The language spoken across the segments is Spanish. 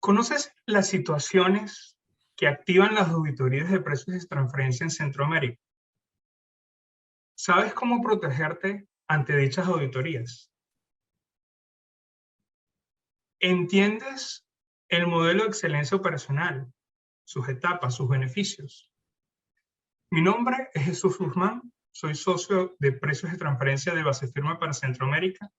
¿Conoces las situaciones que activan las auditorías de precios de transferencia en Centroamérica? ¿Sabes cómo protegerte ante dichas auditorías? ¿Entiendes el modelo de excelencia operacional, sus etapas, sus beneficios? Mi nombre es Jesús Guzmán, soy socio de precios de transferencia de Base Firma para Centroamérica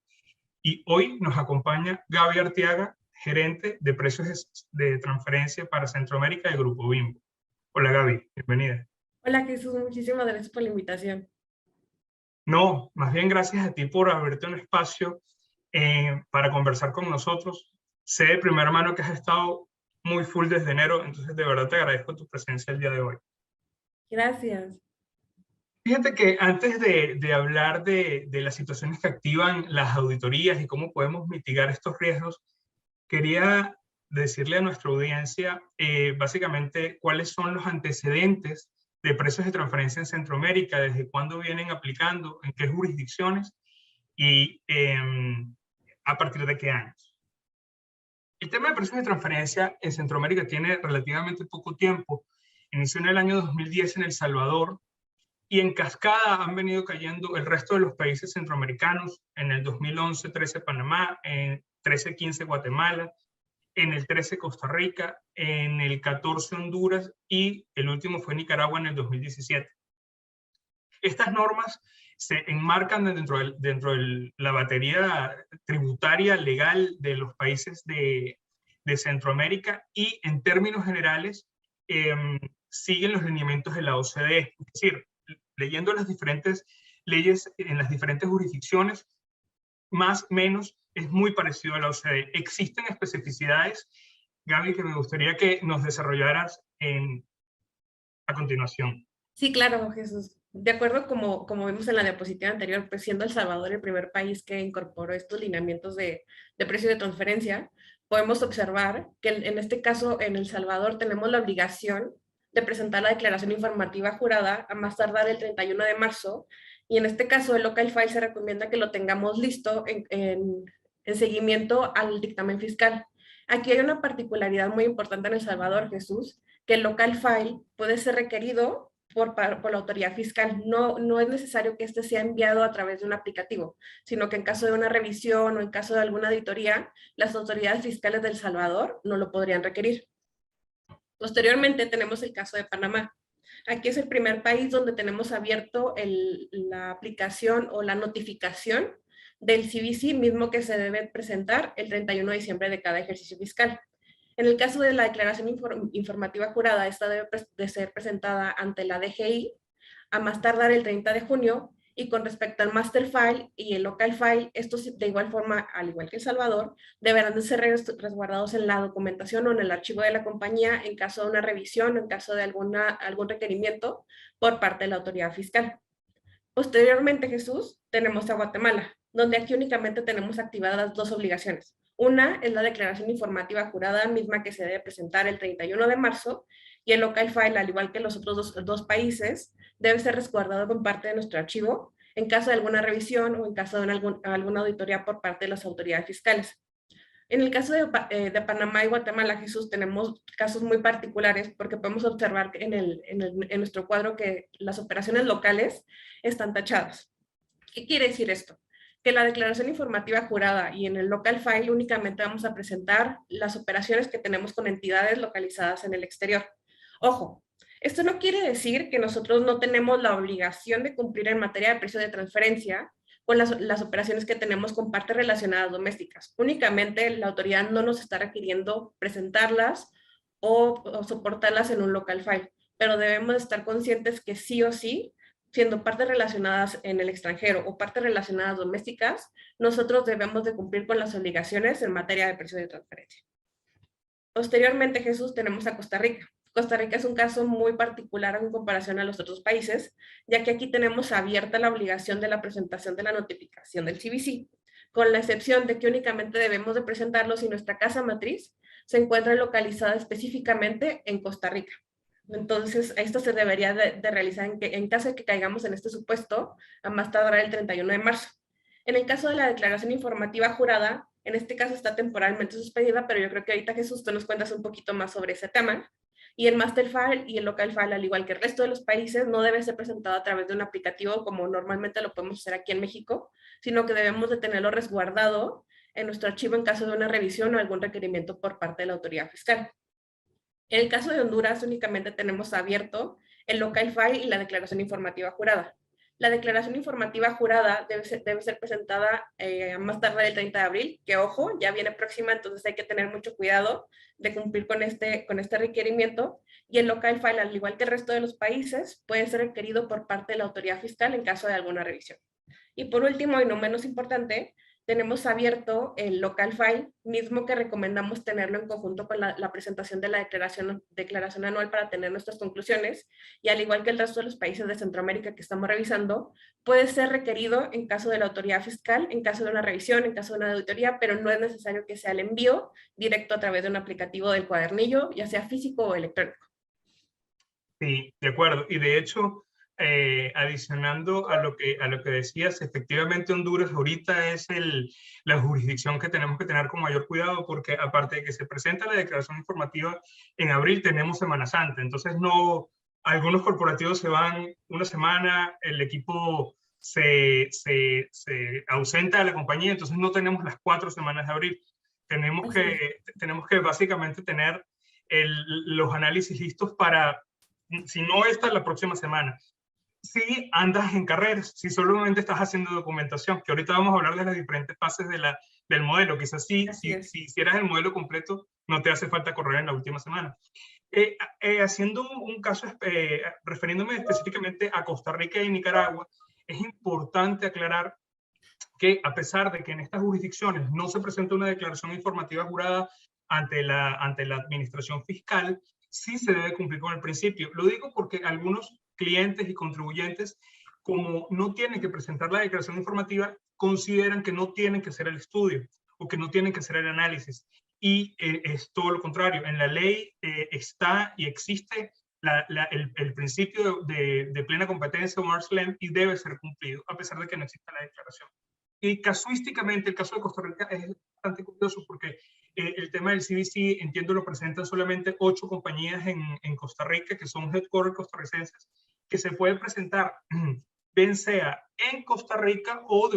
y hoy nos acompaña Gaby Arteaga, gerente de precios de transferencia para Centroamérica de Grupo Bimbo. Hola Gaby, bienvenida. Hola Jesús, muchísimas gracias por la invitación. No, más bien gracias a ti por abrirte un espacio para conversar con nosotros. Sé de primera mano que has estado muy full desde enero, entonces de verdad te agradezco tu presencia el día de hoy. Gracias. Fíjate que antes de hablar de las situaciones que activan las auditorías y cómo podemos mitigar estos riesgos, quería decirle a nuestra audiencia básicamente cuáles son los antecedentes de precios de transferencia en Centroamérica, desde cuándo vienen aplicando, en qué jurisdicciones y a partir de qué años. El tema de precios de transferencia en Centroamérica tiene relativamente poco tiempo. Inició en el año 2010 en El Salvador y en cascada han venido cayendo el resto de los países centroamericanos. En el 2011-13 Panamá, en 13-15 Guatemala, en el 13 Costa Rica, en el 14 Honduras y el último fue Nicaragua en el 2017. Estas normas se enmarcan dentro de la batería tributaria legal de los países de Centroamérica y en términos generales siguen los lineamientos de la OCDE. Es decir, leyendo las diferentes leyes en las diferentes jurisdicciones, más o menos es muy parecido a la OCDE. Existen especificidades, Gaby, que me gustaría que nos desarrollaras a continuación. Sí, claro, Jesús. De acuerdo como vimos en la diapositiva anterior, pues siendo El Salvador el primer país que incorporó estos lineamientos de precio de transferencia, podemos observar que en este caso en El Salvador tenemos la obligación de presentar la declaración informativa jurada a más tardar el 31 de marzo y en este caso el local file se recomienda que lo tengamos listo en seguimiento al dictamen fiscal. Aquí hay una particularidad muy importante en El Salvador, Jesús, que el local file puede ser requerido por la autoridad fiscal. No es necesario que este sea enviado a través de un aplicativo, sino que en caso de una revisión o en caso de alguna auditoría, las autoridades fiscales de El Salvador no lo podrían requerir. Posteriormente tenemos el caso de Panamá. Aquí es el primer país donde tenemos abierto la aplicación o la notificación del CBC mismo que se debe presentar el 31 de diciembre de cada ejercicio fiscal. En el caso de la declaración informativa jurada, esta debe de ser presentada ante la DGI a más tardar el 30 de junio y con respecto al master file y el local file, estos de igual forma, al igual que El Salvador, deberán de ser resguardados en la documentación o en el archivo de la compañía en caso de una revisión o en caso de algún requerimiento por parte de la autoridad fiscal. Posteriormente, Jesús, tenemos a Guatemala, donde aquí únicamente tenemos activadas dos obligaciones. Una es la declaración informativa jurada misma que se debe presentar el 31 de marzo y el local file, al igual que los otros dos países, debe ser resguardado con parte de nuestro archivo en caso de alguna revisión o en caso de alguna auditoría por parte de las autoridades fiscales. En el caso de Panamá y Guatemala, Jesús, tenemos casos muy particulares porque podemos observar en nuestro cuadro que las operaciones locales están tachadas. ¿Qué quiere decir esto? Que la declaración informativa jurada y en el local file únicamente vamos a presentar las operaciones que tenemos con entidades localizadas en el exterior. Ojo, esto no quiere decir que nosotros no tenemos la obligación de cumplir en materia de precio de transferencia con las operaciones que tenemos con partes relacionadas domésticas. Únicamente la autoridad no nos está requiriendo presentarlas o soportarlas en un local file, pero debemos estar conscientes que sí o sí, siendo partes relacionadas en el extranjero o partes relacionadas domésticas, nosotros debemos de cumplir con las obligaciones en materia de precio de transferencia. Posteriormente, Jesús, tenemos a Costa Rica. Costa Rica es un caso muy particular en comparación a los otros países, ya que aquí tenemos abierta la obligación de la presentación de la notificación del CBC, con la excepción de que únicamente debemos de presentarlo si nuestra casa matriz se encuentra localizada específicamente en Costa Rica. Entonces, esto se debería de realizar en caso de que caigamos en este supuesto, a más tardar el 31 de marzo. En el caso de la declaración informativa jurada, en este caso está temporalmente suspendida, pero yo creo que ahorita Jesús, tú nos cuentas un poquito más sobre ese tema. Y el master file y el local file, al igual que el resto de los países, no debe ser presentado a través de un aplicativo como normalmente lo podemos hacer aquí en México, sino que debemos de tenerlo resguardado en nuestro archivo en caso de una revisión o algún requerimiento por parte de la autoridad fiscal. En el caso de Honduras, únicamente tenemos abierto el local file y la declaración informativa jurada. La declaración informativa jurada debe ser presentada a más tarde del 30 de abril, que ojo, ya viene próxima, entonces hay que tener mucho cuidado de cumplir con este requerimiento. Y el local file, al igual que el resto de los países, puede ser requerido por parte de la autoridad fiscal en caso de alguna revisión. Y por último, y no menos importante, tenemos abierto el local file, mismo que recomendamos tenerlo en conjunto con la presentación de la declaración anual para tener nuestras conclusiones, y al igual que el resto de los países de Centroamérica que estamos revisando, puede ser requerido en caso de la autoridad fiscal, en caso de una revisión, en caso de una auditoría, pero no es necesario que sea el envío directo a través de un aplicativo del cuadernillo, ya sea físico o electrónico. Sí, de acuerdo. Y de hecho, adicionando a lo que decías, efectivamente Honduras ahorita es la jurisdicción que tenemos que tener con mayor cuidado, porque aparte de que se presenta la declaración informativa en abril, tenemos Semana Santa. Entonces, no, algunos corporativos se van una semana, el equipo se ausenta de la compañía, entonces no tenemos las 4 semanas de abril. Tenemos que básicamente tener los análisis listos para, si no esta, la próxima semana. Si andas en carreras, si solamente estás haciendo documentación, que ahorita vamos a hablar de las diferentes fases del modelo, quizás si hicieras el modelo completo, no te hace falta correr en la última semana. Haciendo un caso, refiriéndome específicamente a Costa Rica y Nicaragua, es importante aclarar que a pesar de que en estas jurisdicciones no se presenta una declaración informativa jurada ante la administración fiscal, sí se debe cumplir con el principio. Lo digo porque algunos clientes y contribuyentes, como no tienen que presentar la declaración informativa, consideran que no tienen que hacer el estudio o que no tienen que hacer el análisis. Y es todo lo contrario. En la ley está y existe el principio de plena competencia o arm's length y debe ser cumplido, a pesar de que no exista la declaración. Y casuísticamente, el caso de Costa Rica es bastante curioso porque el tema del CBC, entiendo, lo presentan solamente 8 compañías en Costa Rica, que son headquarters costarricenses, que se pueden presentar, bien sea en Costa Rica o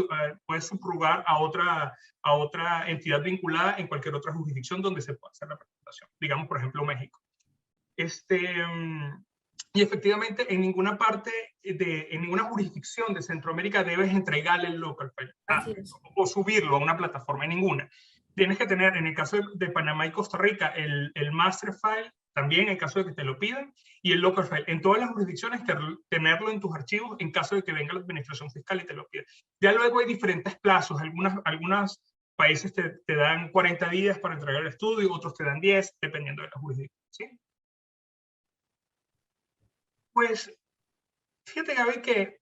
puede subrogar a otra entidad vinculada en cualquier otra jurisdicción donde se pueda hacer la presentación. Digamos, por ejemplo, México. Y efectivamente, en ninguna parte, en ninguna jurisdicción de Centroamérica debes entregarle el local file o subirlo a una plataforma, en ninguna. Tienes que tener, en el caso de Panamá y Costa Rica, el master file, también en caso de que te lo pidan, y el local file. En todas las jurisdicciones, tenerlo en tus archivos en caso de que venga la administración fiscal y te lo pida. Ya luego hay diferentes plazos. Algunos países te dan 40 días para entregar el estudio, otros te dan 10, dependiendo de la jurisdicción. ¿Sí? Pues, fíjate, Gaby, que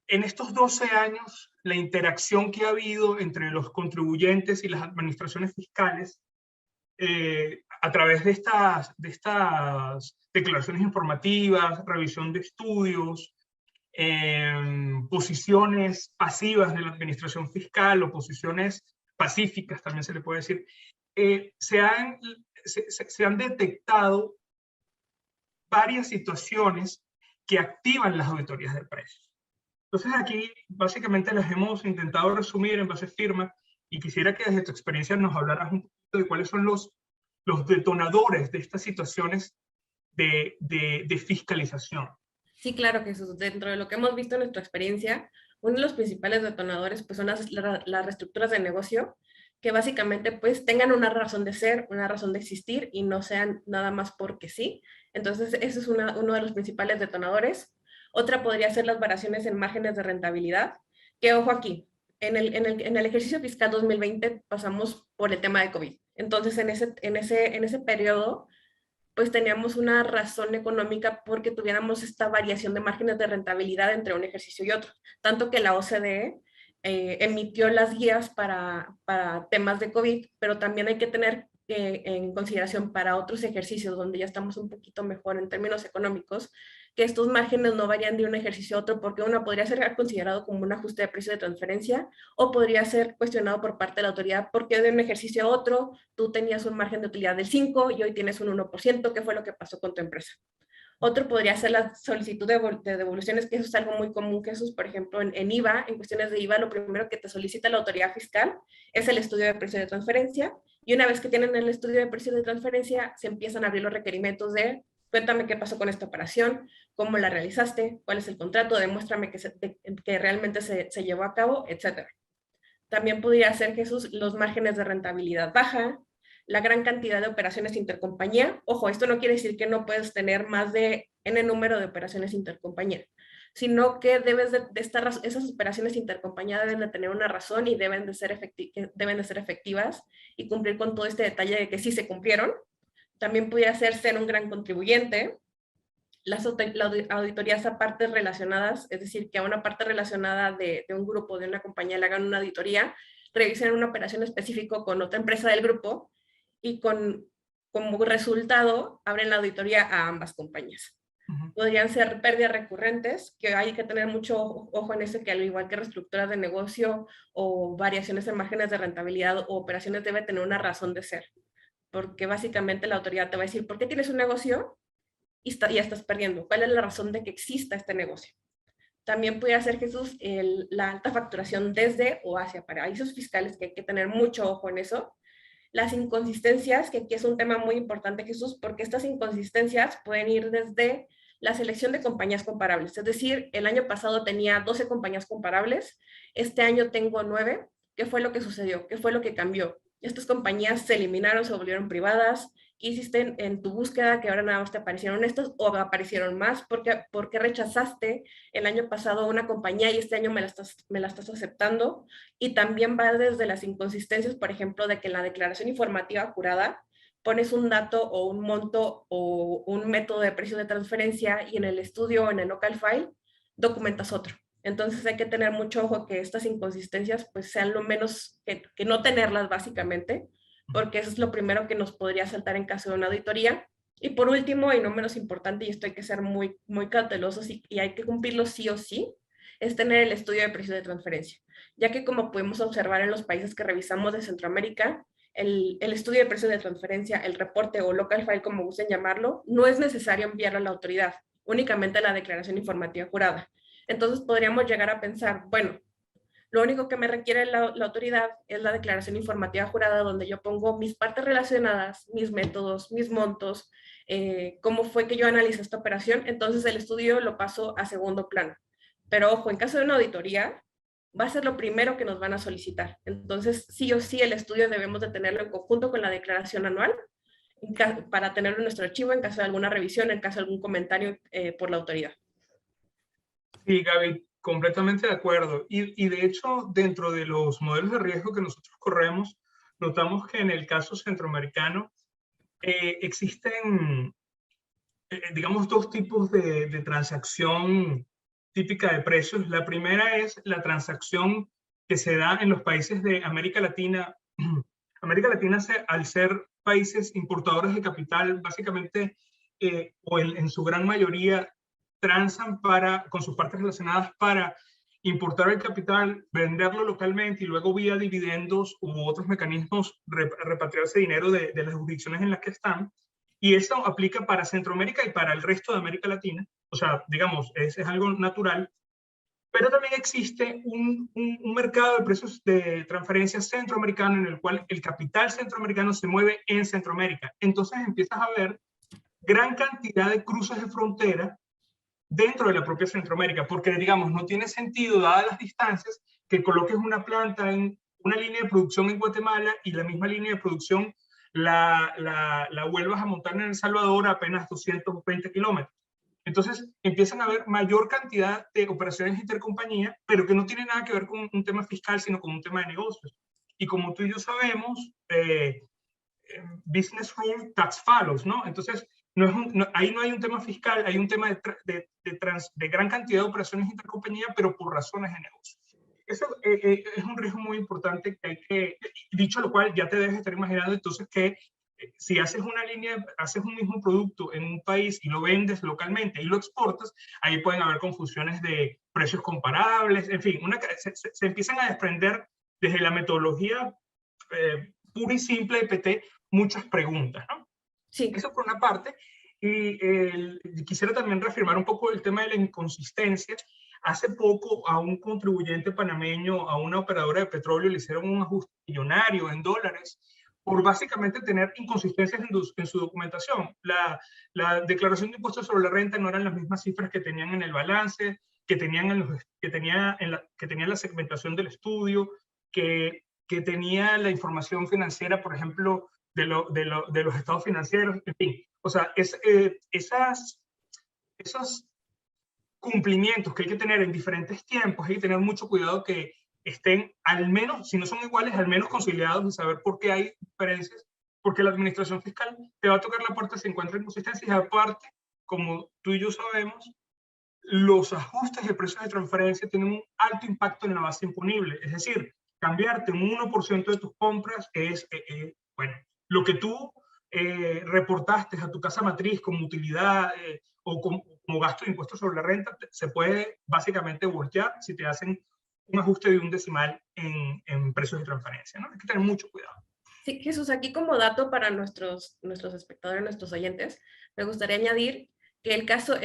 en estos 12 años, la interacción que ha habido entre los contribuyentes y las administraciones fiscales a través de estas declaraciones informativas, revisión de estudios, posiciones pasivas de la administración fiscal o posiciones pacíficas, también se le puede decir, se han detectado varias situaciones que activan las auditorías de precios. Entonces aquí básicamente las hemos intentado resumir en base firma y quisiera que desde tu experiencia nos hablaras un poquito de cuáles son los detonadores de estas situaciones de fiscalización. Sí, claro, Jesús. Dentro de lo que hemos visto en nuestra experiencia, uno de los principales detonadores pues, son las reestructuras de negocio, que básicamente pues tengan una razón de ser, una razón de existir y no sean nada más porque sí. Entonces, ese es uno de los principales detonadores. Otra podría ser las variaciones en márgenes de rentabilidad, que ojo aquí, en el ejercicio fiscal 2020 pasamos por el tema de COVID. Entonces, en ese periodo, pues teníamos una razón económica porque tuviéramos esta variación de márgenes de rentabilidad entre un ejercicio y otro. Tanto que la OCDE emitió las guías para temas de COVID, pero también hay que tener en consideración para otros ejercicios donde ya estamos un poquito mejor en términos económicos, que estos márgenes no varían de un ejercicio a otro, porque uno podría ser considerado como un ajuste de precio de transferencia o podría ser cuestionado por parte de la autoridad porque de un ejercicio a otro tú tenías un margen de utilidad del 5 y hoy tienes un 1%, ¿qué fue lo que pasó con tu empresa? Otro podría ser la solicitud de devoluciones, que eso es algo muy común, que eso es, por ejemplo, en IVA, en cuestiones de IVA, lo primero que te solicita la autoridad fiscal es el estudio de precio de transferencia, y una vez que tienen el estudio de precio de transferencia, se empiezan a abrir los requerimientos de cuéntame qué pasó con esta operación, cómo la realizaste, cuál es el contrato, demuéstrame que realmente se llevó a cabo, etc. También podría ser que los márgenes de rentabilidad baja, la gran cantidad de operaciones intercompañía. Ojo, esto no quiere decir que no puedes tener más de N número de operaciones intercompañía, sino que debes de estar, esas operaciones intercompañía deben de tener una razón y deben de ser efectivas y cumplir con todo este detalle de que sí se cumplieron. También pudiera ser un gran contribuyente. Las auditorías a partes relacionadas, es decir, que a una parte relacionada de un grupo, de una compañía, le hagan una auditoría, revisen una operación específica con otra empresa del grupo y como resultado abren la auditoría a ambas compañías. Podrían ser pérdidas recurrentes, que hay que tener mucho ojo en eso, que al igual que reestructuras de negocio o variaciones en márgenes de rentabilidad o operaciones, debe tener una razón de ser, porque básicamente la autoridad te va a decir, ¿por qué tienes un negocio? Y ya estás perdiendo. ¿Cuál es la razón de que exista este negocio? También puede hacer, Jesús, la alta facturación desde o hacia paraísos fiscales, que hay que tener mucho ojo en eso. Las inconsistencias, que aquí es un tema muy importante, Jesús, porque estas inconsistencias pueden ir desde la selección de compañías comparables. Es decir, el año pasado tenía 12 compañías comparables, este año tengo 9. ¿Qué fue lo que sucedió? ¿Qué fue lo que cambió? Estas compañías se eliminaron, se volvieron privadas. ¿Qué hiciste en tu búsqueda que ahora nada más te aparecieron estas o aparecieron más? ¿Por qué rechazaste el año pasado una compañía y este año me la estás aceptando? Y también va desde las inconsistencias, por ejemplo, de que en la declaración informativa jurada pones un dato o un monto o un método de precio de transferencia y en el estudio o en el local file documentas otro. Entonces hay que tener mucho ojo que estas inconsistencias pues sean lo menos que no tenerlas básicamente, porque eso es lo primero que nos podría saltar en caso de una auditoría. Y por último, y no menos importante, y esto hay que ser muy, muy cautelosos y hay que cumplirlo sí o sí, es tener el estudio de precio de transferencia, ya que como podemos observar en los países que revisamos de Centroamérica, el estudio de precio de transferencia, el reporte o local file, como gusten llamarlo, no es necesario enviarlo a la autoridad, únicamente la declaración informativa jurada. Entonces podríamos llegar a pensar, bueno, lo único que me requiere la autoridad es la declaración informativa jurada donde yo pongo mis partes relacionadas, mis métodos, mis montos, cómo fue que yo analicé esta operación. Entonces el estudio lo paso a segundo plano. Pero ojo, en caso de una auditoría, va a ser lo primero que nos van a solicitar. Entonces, sí o sí, el estudio debemos de tenerlo en conjunto con la declaración anual para tenerlo en nuestro archivo en caso de alguna revisión, en caso de algún comentario por la autoridad. Sí, Gaby, completamente de acuerdo. Y de hecho, dentro de los modelos de riesgo que nosotros corremos, notamos que en el caso centroamericano existen, digamos, dos tipos de transacción típica de precios. La primera es la transacción que se da en los países de América Latina. América Latina, al ser países importadores de capital, básicamente, o en su gran mayoría, transan con sus partes relacionadas para importar el capital, venderlo localmente y luego vía dividendos u otros mecanismos repatriarse dinero de las jurisdicciones en las que están. Y eso aplica para Centroamérica y para el resto de América Latina. O sea, digamos, es algo natural. Pero también existe un mercado de precios de transferencia centroamericano en el cual el capital centroamericano se mueve en Centroamérica. Entonces empiezas a ver gran cantidad de cruces de frontera dentro de la propia Centroamérica, porque digamos, no tiene sentido, dadas las distancias, que coloques una planta en una línea de producción en Guatemala y la misma línea de producción la vuelvas a montar en El Salvador a apenas 220 kilómetros. Entonces empiezan a haber mayor cantidad de operaciones intercompañía, pero que no tiene nada que ver con un tema fiscal, sino con un tema de negocios. Y como tú y yo sabemos, business rule, tax follows, ¿no? Entonces, ahí no hay un tema fiscal, hay un tema de gran cantidad de operaciones intercompañía, pero por razones de negocio. Eso es un riesgo muy importante que hay que, dicho lo cual, ya te debes estar imaginando entonces que Si haces una línea, haces un mismo producto en un país y lo vendes localmente y lo exportas, ahí pueden haber confusiones de precios comparables, en fin, se empiezan a desprender desde la metodología pura y simple de PT muchas preguntas, ¿no? Sí. Eso por una parte. Y quisiera también reafirmar un poco el tema de la inconsistencia. Hace poco a un contribuyente panameño, a una operadora de petróleo, le hicieron un ajuste millonario en dólares por básicamente tener inconsistencias en su documentación. La declaración de impuestos sobre la renta no eran las mismas cifras que tenían en el balance, que tenían la segmentación del estudio, que tenía la información financiera, por ejemplo, de los estados financieros, en fin. O sea, esos cumplimientos que hay que tener en diferentes tiempos, hay que tener mucho cuidado que estén al menos, si no son iguales, al menos conciliados y saber por qué hay diferencias, porque la administración fiscal te va a tocar la puerta si encuentra inconsistencias y aparte, como tú y yo sabemos, los ajustes de precios de transferencia tienen un alto impacto en la base imponible. Es decir, cambiarte un 1% de tus compras es, bueno, lo que tú reportaste a tu casa matriz como utilidad o como gasto de impuestos sobre la renta, se puede básicamente voltear si te hacen un ajuste de un decimal en precios de transferencia, ¿no? Hay que tener mucho cuidado. Sí, Jesús, aquí como dato para nuestros espectadores, nuestros oyentes, me gustaría añadir que en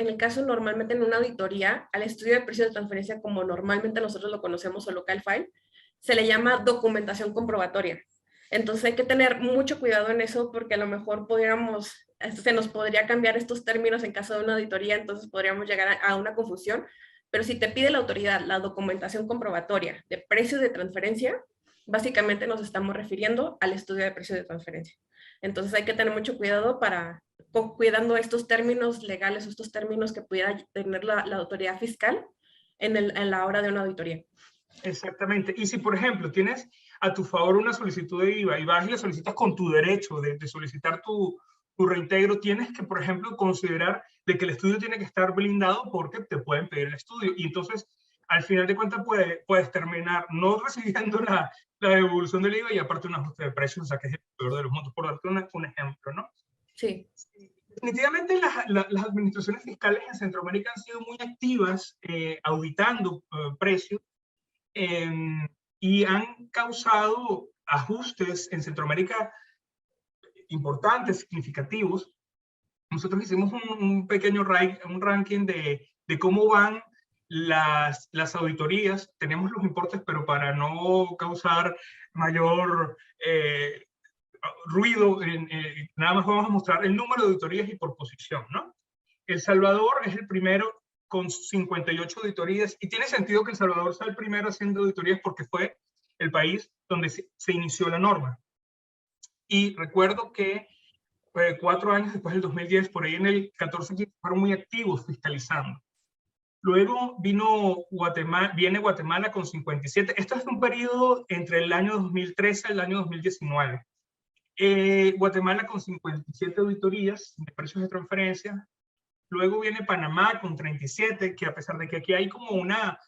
el caso normalmente en una auditoría, al estudio de precios de transferencia, como normalmente nosotros lo conocemos o local file, se le llama documentación comprobatoria. Entonces hay que tener mucho cuidado en eso porque a lo mejor se nos podría cambiar estos términos en caso de una auditoría, entonces podríamos llegar a una confusión. Pero si te pide la autoridad la documentación comprobatoria de precios de transferencia, básicamente nos estamos refiriendo al estudio de precios de transferencia. Entonces hay que tener mucho cuidado cuidando estos términos legales, estos términos que pudiera tener la autoridad fiscal en la hora de una auditoría. Exactamente. Y si, por ejemplo, tienes a tu favor una solicitud de IVA y vas y la solicitas con tu derecho de solicitar tu reintegro, tienes que, por ejemplo, considerar de que el estudio tiene que estar blindado porque te pueden pedir el estudio. Y entonces, al final de cuentas, puedes terminar no recibiendo la devolución del IVA y aparte un ajuste de precios, o sea, que es el peor de los montos, por darte un ejemplo, ¿no? Sí. Definitivamente las administraciones fiscales en Centroamérica han sido muy activas auditando precios y han causado ajustes en Centroamérica importantes, significativos. Nosotros hicimos un pequeño ranking de cómo van las auditorías. Tenemos los importes, pero para no causar mayor ruido, nada más vamos a mostrar el número de auditorías y por posición, ¿no? El Salvador es el primero con 58 auditorías y tiene sentido que El Salvador sea el primero haciendo auditorías porque fue el país donde se inició la norma. Y recuerdo que 4 años después del 2010, por ahí en el 14, fueron muy activos fiscalizando. Luego viene Guatemala con 57. Esto es un periodo entre el año 2013 y el año 2019. Guatemala con 57 auditorías de precios de transferencia. Luego viene Panamá con 37, que a pesar de que aquí hay como una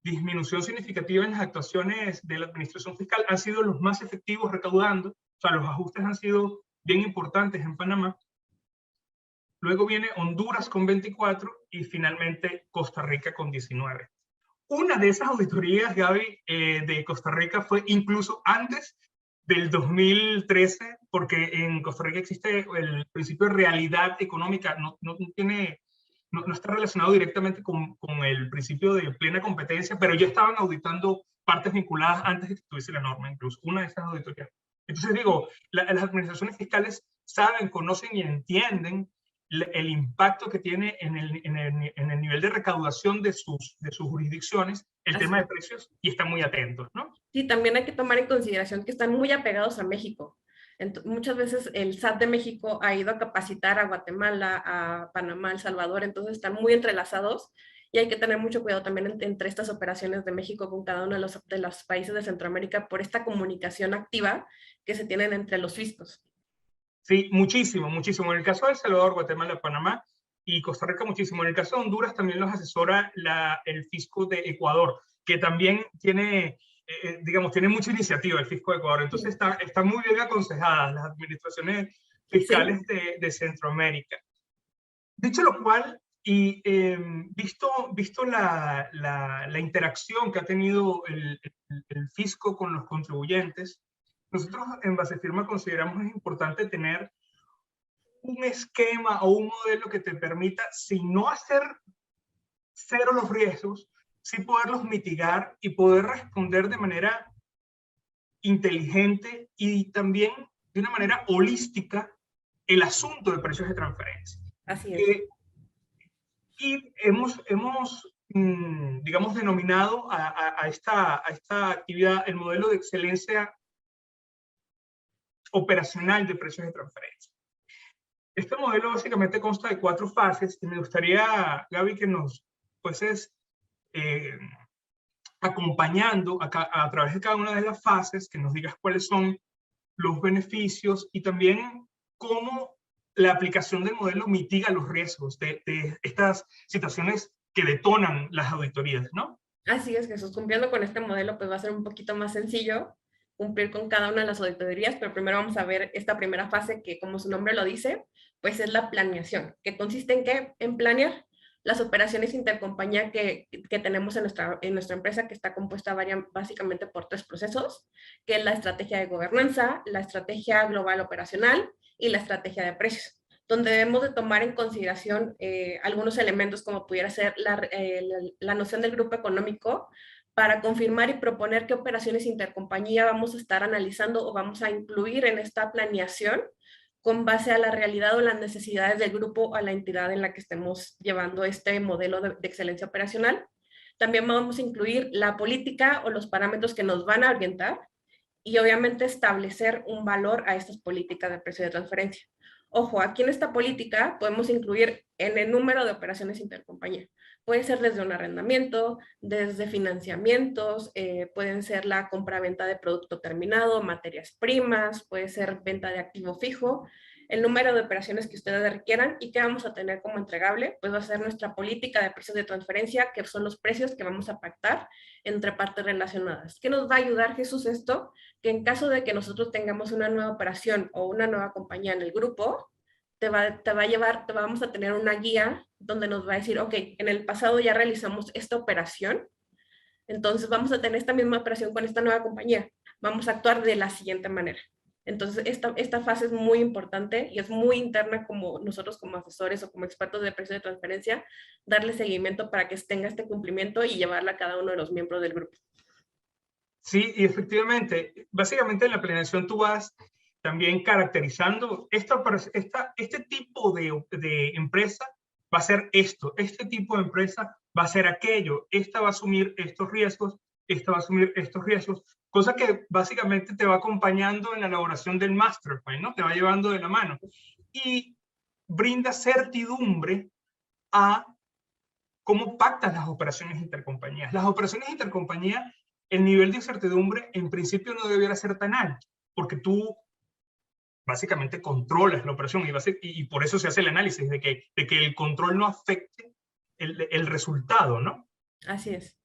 disminución significativa en las actuaciones de la administración fiscal, han sido los más efectivos recaudando. O sea, los ajustes han sido bien importantes en Panamá. Luego viene Honduras con 24 y finalmente Costa Rica con 19. Una de esas auditorías, Gaby, de Costa Rica fue incluso antes del 2013, porque en Costa Rica existe el principio de realidad económica, no está relacionado directamente con el principio de plena competencia, pero ya estaban auditando partes vinculadas antes de que estuviese la norma, incluso una de esas auditorías. Entonces digo, las administraciones fiscales saben, conocen y entienden el impacto que tiene en el nivel de recaudación de sus jurisdicciones el tema de precios y están muy atentos, ¿no? Sí, también hay que tomar en consideración que están muy apegados a México. Muchas veces el SAT de México ha ido a capacitar a Guatemala, a Panamá, El Salvador, entonces están muy entrelazados y hay que tener mucho cuidado también entre estas operaciones de México con cada uno de los países de Centroamérica por esta comunicación activa que se tienen entre los fiscos. Sí, muchísimo, muchísimo. En el caso de El Salvador, Guatemala, Panamá y Costa Rica, muchísimo. En el caso de Honduras también los asesora el fisco de Ecuador, que también tiene, digamos, tiene mucha iniciativa el fisco de Ecuador. Entonces están muy bien aconsejadas las administraciones fiscales de Centroamérica. Dicho lo cual, y visto la interacción que ha tenido el fisco con los contribuyentes, nosotros en Base Firma consideramos es importante tener un esquema o un modelo que te permita, si no hacer cero los riesgos, sí poderlos mitigar y poder responder de manera inteligente y también de una manera holística el asunto de precios de transferencia. Así es. Y digamos, denominado a esta actividad el modelo de excelencia operacional de precios de transferencia. Este modelo básicamente consta de 4 fases y me gustaría, Gaby, que nos fueses acompañando a través de cada una de las fases, que nos digas cuáles son los beneficios y también cómo la aplicación del modelo mitiga los riesgos de estas situaciones que detonan las auditorías, ¿no? Así es, Jesús. Cumpliendo con este modelo, pues va a ser un poquito más sencillo cumplir con cada una de las auditorías, pero primero vamos a ver esta primera fase que, como su nombre lo dice, pues es la planeación, que consiste en qué? En planear las operaciones intercompañía que tenemos en nuestra empresa, que está compuesta básicamente por 3 procesos, que es la estrategia de gobernanza, la estrategia global operacional y la estrategia de precios, donde debemos de tomar en consideración algunos elementos como pudiera ser la noción del grupo económico, para confirmar y proponer qué operaciones intercompañía vamos a estar analizando o vamos a incluir en esta planeación con base a la realidad o las necesidades del grupo o a la entidad en la que estemos llevando este modelo de excelencia operacional. También vamos a incluir la política o los parámetros que nos van a orientar y obviamente establecer un valor a estas políticas de precio de transferencia. Ojo, aquí en esta política podemos incluir en el número de operaciones intercompañía. Puede ser desde un arrendamiento, desde financiamientos, pueden ser la compra-venta de producto terminado, materias primas, puede ser venta de activo fijo, el número de operaciones que ustedes requieran y que vamos a tener como entregable, pues va a ser nuestra política de precios de transferencia, que son los precios que vamos a pactar entre partes relacionadas. ¿Qué nos va a ayudar, Jesús, esto? Que en caso de que nosotros tengamos una nueva operación o una nueva compañía en el grupo, vamos a tener una guía donde nos va a decir, ok, en el pasado ya realizamos esta operación, entonces vamos a tener esta misma operación con esta nueva compañía, vamos a actuar de la siguiente manera. Entonces, esta fase es muy importante y es muy interna como nosotros como asesores o como expertos de precio de transferencia, darle seguimiento para que tenga este cumplimiento y llevarla a cada uno de los miembros del grupo. Sí, y efectivamente, básicamente en la planeación tú vas también caracterizando este tipo de empresa va a ser esto, este tipo de empresa va a ser aquello, esta va a asumir estos riesgos, esta va a asumir estos riesgos, cosa que básicamente te va acompañando en la elaboración del master plan, ¿no? Te va llevando de la mano y brinda certidumbre a cómo pactas las operaciones intercompañías. Las operaciones intercompañía, el nivel de incertidumbre en principio no debiera ser tan alto, porque tú básicamente controlas la operación y por eso se hace el análisis de que el control no afecte el resultado, ¿no? Así es.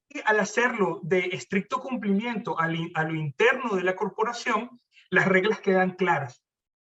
Y al hacerlo de estricto cumplimiento a lo interno de la corporación, las reglas quedan claras.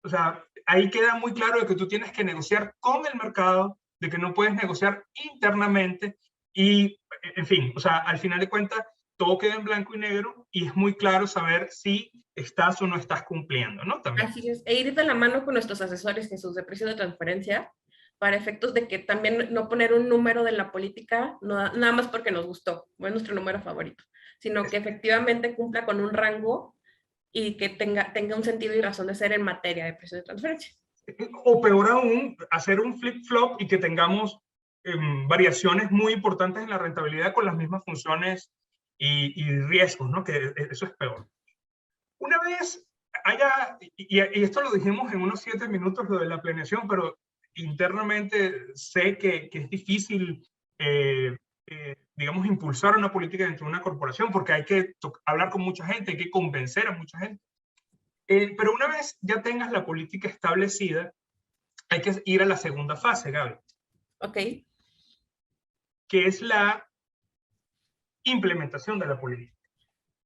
O sea, ahí queda muy claro de que tú tienes que negociar con el mercado, de que no puedes negociar internamente y, en fin, o sea, al final de cuentas, todo queda en blanco y negro y es muy claro saber si estás o no estás cumpliendo, ¿no? También. Así es. E ir de la mano con nuestros asesores, Jesús, de precio de transferencia, para efectos de que también no poner un número de la política, nada más porque nos gustó, o es nuestro número favorito, sino que efectivamente cumpla con un rango y que tenga un sentido y razón de ser en materia de precio de transferencia. O peor aún, hacer un flip-flop y que tengamos variaciones muy importantes en la rentabilidad con las mismas funciones y riesgos, ¿no? Que eso es peor. Una vez y esto lo dijimos en unos 7 minutos, lo de la planeación, pero internamente sé que es difícil, digamos, impulsar una política dentro de una corporación porque hay que hablar con mucha gente, hay que convencer a mucha gente. Pero una vez ya tengas la política establecida, hay que ir a la segunda fase, Gaby. Ok. Que es la implementación de la política.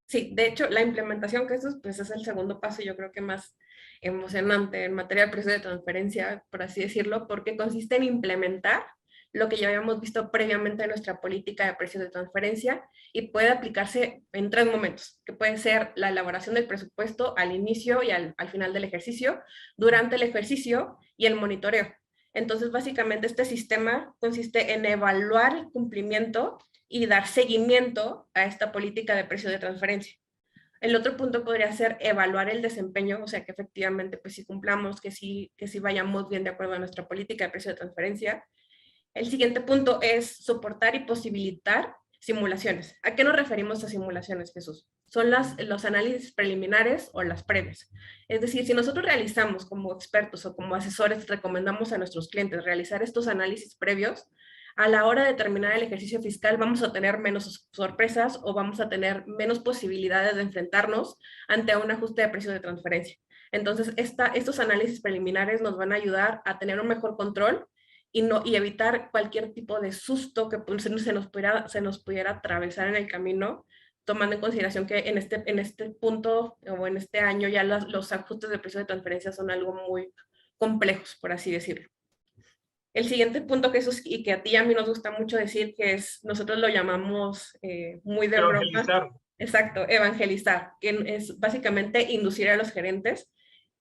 Sí, de hecho, la implementación, que eso pues, es el segundo paso, yo creo que más emocionante en materia de precio de transferencia, por así decirlo, porque consiste en implementar lo que ya habíamos visto previamente en nuestra política de precios de transferencia y puede aplicarse en 3 momentos, que puede ser la elaboración del presupuesto al inicio y al final del ejercicio, durante el ejercicio y el monitoreo. Entonces, básicamente, este sistema consiste en evaluar el cumplimiento y dar seguimiento a esta política de precio de transferencia. El otro punto podría ser evaluar el desempeño, o sea, que efectivamente, pues si cumplamos, que sí vayamos bien de acuerdo a nuestra política de precio de transferencia. El siguiente punto es soportar y posibilitar simulaciones. ¿A qué nos referimos a simulaciones, Jesús? Son los análisis preliminares o las previas. Es decir, si nosotros realizamos como expertos o como asesores, recomendamos a nuestros clientes realizar estos análisis previos, a la hora de terminar el ejercicio fiscal vamos a tener menos sorpresas o vamos a tener menos posibilidades de enfrentarnos ante un ajuste de precio de transferencia. Entonces, estos análisis preliminares nos van a ayudar a tener un mejor control y evitar cualquier tipo de susto que se nos pudiera atravesar en el camino, tomando en consideración que en este punto o en este año ya los ajustes de precio de transferencia son algo muy complejos, por así decirlo. El siguiente punto que eso y que a ti y a mí nos gusta mucho decir, que es, nosotros lo llamamos muy de broma, Evangelizar. exacto, evangelizar, que es básicamente inducir a los gerentes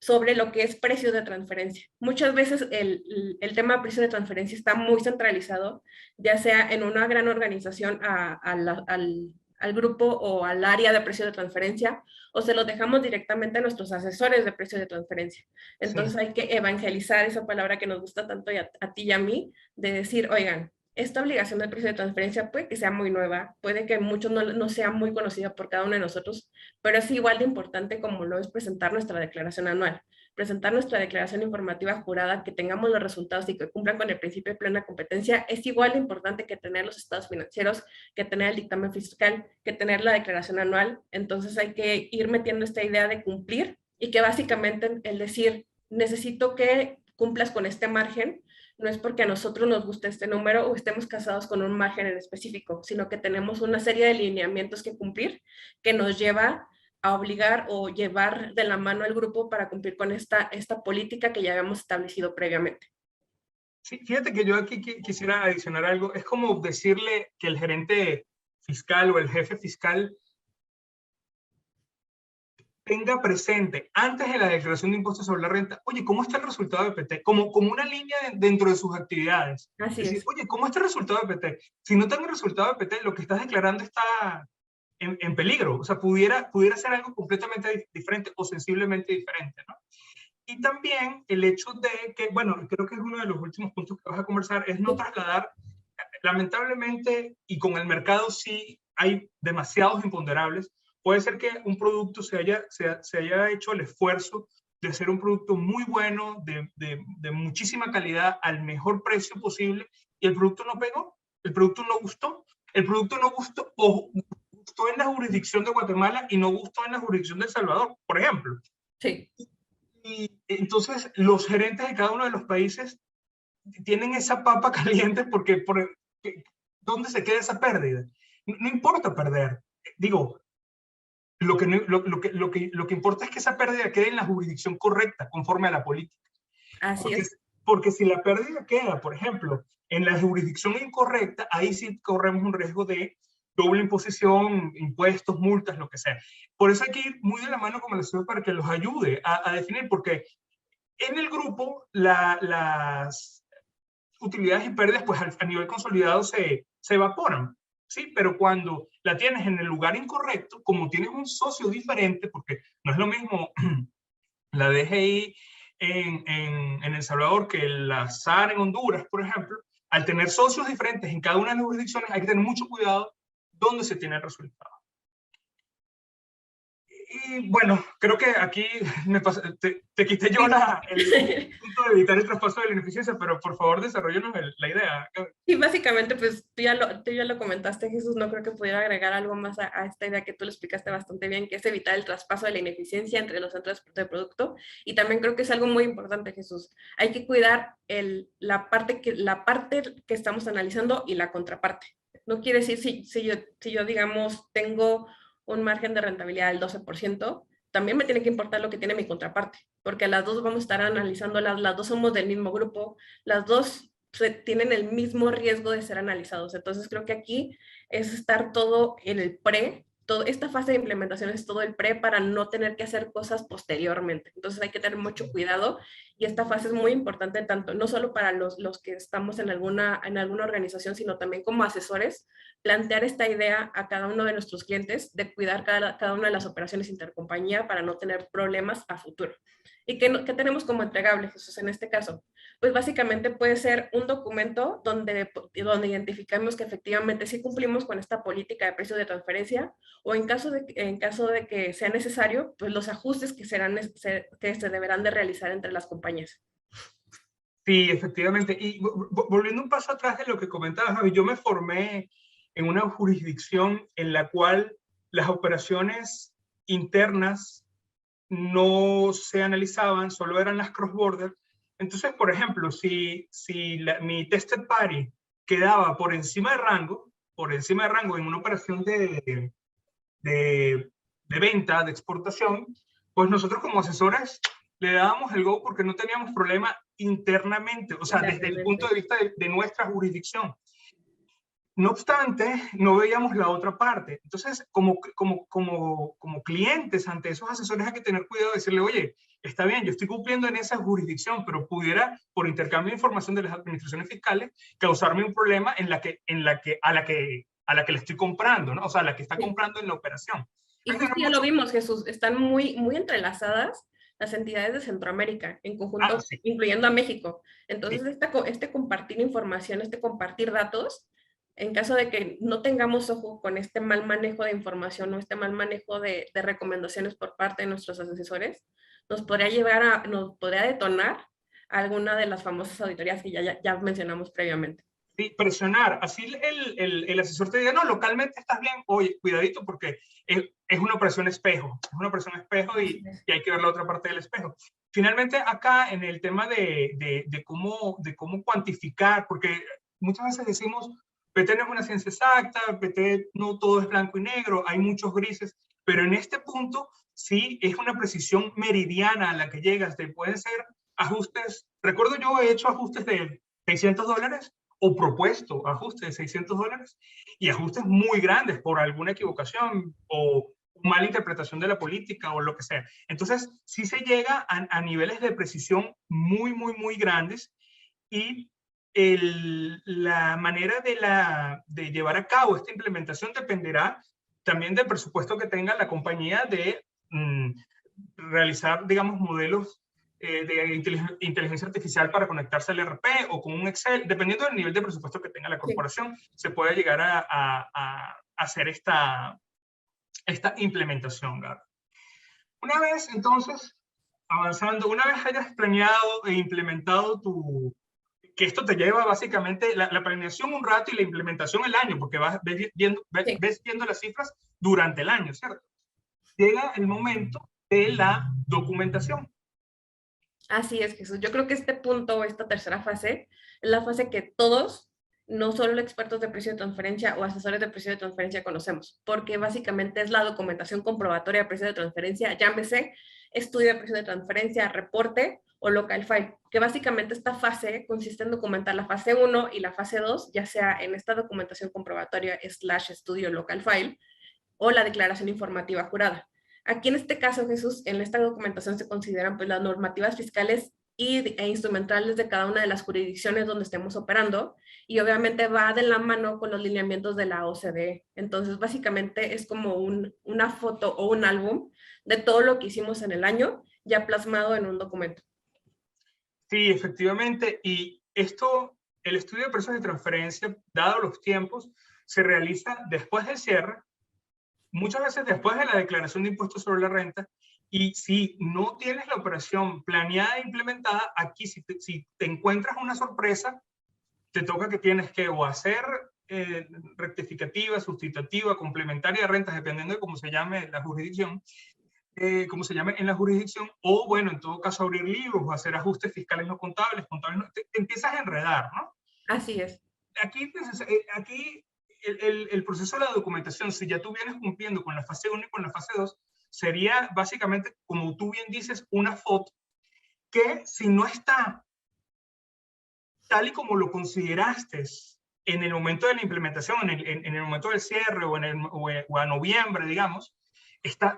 sobre lo que es precio de transferencia. Muchas veces el tema de precio de transferencia está muy centralizado, ya sea en una gran organización al grupo o al área de precio de transferencia, o se los dejamos directamente a nuestros asesores de precio de transferencia. Entonces Sí. hay que evangelizar esa palabra que nos gusta tanto a ti y a mí, de decir, oigan, esta obligación de precio de transferencia puede que sea muy nueva, puede que muchos no sea muy conocida por cada uno de nosotros, pero es igual de importante como lo es presentar nuestra declaración anual, presentar nuestra declaración informativa jurada, que tengamos los resultados y que cumplan con el principio de plena competencia. Es igual de importante que tener los estados financieros, que tener el dictamen fiscal, que tener la declaración anual. Entonces hay que ir metiendo esta idea de cumplir y que básicamente el decir, necesito que cumplas con este margen, no es porque a nosotros nos guste este número o estemos casados con un margen en específico, sino que tenemos una serie de lineamientos que cumplir que nos lleva a obligar o llevar de la mano al grupo para cumplir con esta política que ya habíamos establecido previamente. Sí, fíjate que yo aquí quisiera adicionar algo. Es como decirle que el gerente fiscal o el jefe fiscal tenga presente antes de la declaración de impuestos sobre la renta, oye, ¿cómo está el resultado de PT? Como una línea dentro de sus actividades. Así Es decir, es. oye, ¿cómo está el resultado de PT? Si no tengo el resultado de PT, lo que estás declarando está en peligro. O sea, pudiera ser algo completamente diferente o sensiblemente diferente, ¿no? Y también el hecho de que, bueno, creo que es uno de los últimos puntos que vas a conversar, es no trasladar, lamentablemente, y con el mercado sí hay demasiados imponderables. Puede ser que un producto se haya hecho el esfuerzo de hacer un producto muy bueno, de muchísima calidad, al mejor precio posible, y el producto no pegó, el producto no gustó, o gustó en la jurisdicción de Guatemala y no gustó en la jurisdicción de El Salvador, por ejemplo. Sí. Y entonces los gerentes de cada uno de los países tienen esa papa caliente porque ¿dónde se queda esa pérdida? No importa perder. Digo, lo que importa es que esa pérdida quede en la jurisdicción correcta, conforme a la política. Así Porque, es. porque si la pérdida queda, por ejemplo, en la jurisdicción incorrecta, ahí sí corremos un riesgo de doble imposición, impuestos, multas, lo que sea. Por eso hay que ir muy de la mano con el asesor para que los ayude a definir, porque en el grupo las utilidades y pérdidas pues a nivel consolidado se evaporan, ¿sí? Pero cuando la tienes en el lugar incorrecto, como tienes un socio diferente, porque no es lo mismo la DGI en El Salvador que la SAR en Honduras, por ejemplo, al tener socios diferentes en cada una de las jurisdicciones hay que tener mucho cuidado dónde se tiene el resultado. Y bueno, creo que aquí te quité yo el punto de evitar el traspaso de la ineficiencia, pero por favor desarrollanos la idea. Y básicamente, pues tú ya lo comentaste, Jesús, no creo que pudiera agregar algo más a esta idea que tú lo explicaste bastante bien, que es evitar el traspaso de la ineficiencia entre los centros de producto. Y también creo que es algo muy importante, Jesús. Hay que cuidar la parte que estamos analizando y la contraparte. No quiere decir si yo, digamos, tengo un margen de rentabilidad del 12%, también me tiene que importar lo que tiene mi contraparte, porque las dos vamos a estar analizando, las dos somos del mismo grupo, las dos tienen el mismo riesgo de ser analizados. Entonces creo que aquí es estar todo en el pre, esta fase de implementación es todo el pre para no tener que hacer cosas posteriormente. Entonces hay que tener mucho cuidado y esta fase es muy importante tanto, no solo para los que estamos en alguna organización, sino también como asesores, plantear esta idea a cada uno de nuestros clientes de cuidar cada una de las operaciones intercompañía para no tener problemas a futuro. ¿Y qué tenemos como entregable, Jesús, en este caso? Pues básicamente puede ser un documento donde identificamos que efectivamente sí cumplimos con esta política de precios de transferencia, o en caso de que sea necesario, pues los ajustes que se deberán de realizar entre las compañías. Sí, efectivamente. Y volviendo un paso atrás de lo que comentabas, Javi, yo me formé en una jurisdicción en la cual las operaciones internas no se analizaban, solo eran las cross-border. Entonces, por ejemplo, si mi tested party quedaba por encima de rango en una operación de venta, de exportación, pues nosotros como asesores le dábamos el go porque no teníamos problema internamente, o sea, desde el punto de vista de nuestra jurisdicción. No obstante, no veíamos la otra parte. Entonces, como clientes ante esos asesores hay que tener cuidado de decirle, oye, está bien, yo estoy cumpliendo en esa jurisdicción, pero pudiera, por intercambio de información de las administraciones fiscales, causarme un problema a la que le estoy comprando, ¿no? O sea, a la que está comprando en la operación. Y justo ya lo vimos, Jesús, están muy, muy entrelazadas las entidades de Centroamérica, en conjunto, Sí. incluyendo a México. Entonces, Sí. este compartir información, este compartir datos, en caso de que no tengamos ojo con este mal manejo de información o este mal manejo de recomendaciones por parte de nuestros asesores, nos podría detonar alguna de las famosas auditorías que ya mencionamos previamente. Sí, presionar. Así el asesor te diga, no, localmente estás bien, oye, cuidadito porque es una operación espejo, y hay que ver la otra parte del espejo. Finalmente, acá en el tema de cómo cuantificar, porque muchas veces decimos, PT no es una ciencia exacta, PT no todo es blanco y negro, hay muchos grises, pero en este punto sí es una precisión meridiana a la que llegas, pueden ser ajustes, recuerdo yo he hecho ajustes de $600 o propuesto ajustes de $600 y ajustes muy grandes por alguna equivocación o mala interpretación de la política o lo que sea. Entonces, sí se llega a niveles de precisión muy, muy, muy grandes y la manera de llevar a cabo esta implementación dependerá también del presupuesto que tenga la compañía de realizar, digamos, modelos de inteligencia artificial para conectarse al ERP o con un Excel, dependiendo del nivel de presupuesto que tenga la corporación, sí, se puede llegar a hacer esta implementación, Gaby. Una vez, entonces, avanzando, una vez hayas planeado e implementado que esto te lleva básicamente la planeación un rato y la implementación el año, porque ves viendo las cifras durante el año, ¿cierto? Llega el momento de la documentación. Así es, Jesús. Yo creo que este punto, esta tercera fase, es la fase que todos, no solo expertos de precio de transferencia o asesores de precio de transferencia conocemos, porque básicamente es la documentación comprobatoria de precio de transferencia, llámese estudio de precio de transferencia, reporte o local file, que básicamente esta fase consiste en documentar la fase 1 y la fase 2, ya sea en esta documentación comprobatoria / estudio local file o la declaración informativa jurada. Aquí en este caso, Jesús, en esta documentación se consideran pues, las normativas fiscales e instrumentales de cada una de las jurisdicciones donde estemos operando y obviamente va de la mano con los lineamientos de la OCDE. Entonces, básicamente es como una foto o un álbum de todo lo que hicimos en el año ya plasmado en un documento. Sí, efectivamente. Y esto, el estudio de precios de transferencia, dado los tiempos, se realiza después del cierre, muchas veces después de la declaración de impuestos sobre la renta, y si no tienes la operación planeada e implementada, aquí si te encuentras una sorpresa, te toca que tienes que o hacer rectificativa, sustitutiva, complementaria de rentas, dependiendo de cómo se llame la jurisdicción, como se llame en la jurisdicción, o bueno, en todo caso abrir libros o hacer ajustes fiscales no contables, te empiezas a enredar, ¿no? Así es. Aquí el proceso de la documentación, si ya tú vienes cumpliendo con la fase 1 y con la fase 2, sería básicamente, como tú bien dices, una foto que si no está tal y como lo consideraste en el momento de la implementación, en el momento del cierre o a noviembre, digamos,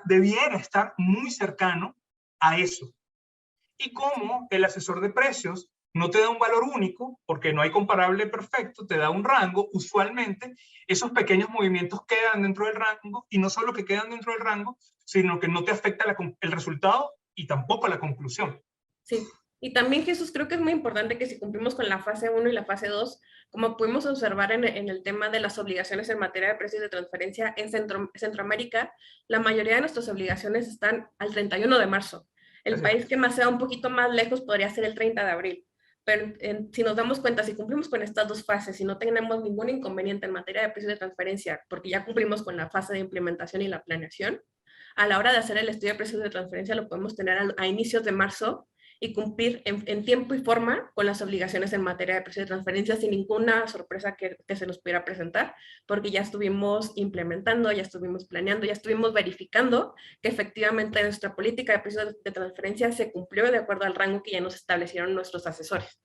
debiera estar muy cercano a eso. Y como el asesor de precios no te da un valor único, porque no hay comparable perfecto, te da un rango, usualmente esos pequeños movimientos quedan dentro del rango, y no solo que quedan dentro del rango, sino que no te afecta el resultado y tampoco la conclusión. Sí, y también, Jesús, creo que es muy importante que si cumplimos con la fase 1 y la fase 2, como pudimos observar en el tema de las obligaciones en materia de precios de transferencia en Centroamérica, la mayoría de nuestras obligaciones están al 31 de marzo. El país que más sea un poquito más lejos podría ser el 30 de abril. Pero si nos damos cuenta, si cumplimos con estas dos fases, si no tenemos ningún inconveniente en materia de precios de transferencia, porque ya cumplimos con la fase de implementación y la planeación, a la hora de hacer el estudio de precios de transferencia lo podemos tener a inicios de marzo y cumplir en tiempo y forma con las obligaciones en materia de precio de transferencia sin ninguna sorpresa que se nos pudiera presentar, porque ya estuvimos implementando, ya estuvimos planeando, ya estuvimos verificando que efectivamente nuestra política de precios de transferencia se cumplió de acuerdo al rango que ya nos establecieron nuestros asesores.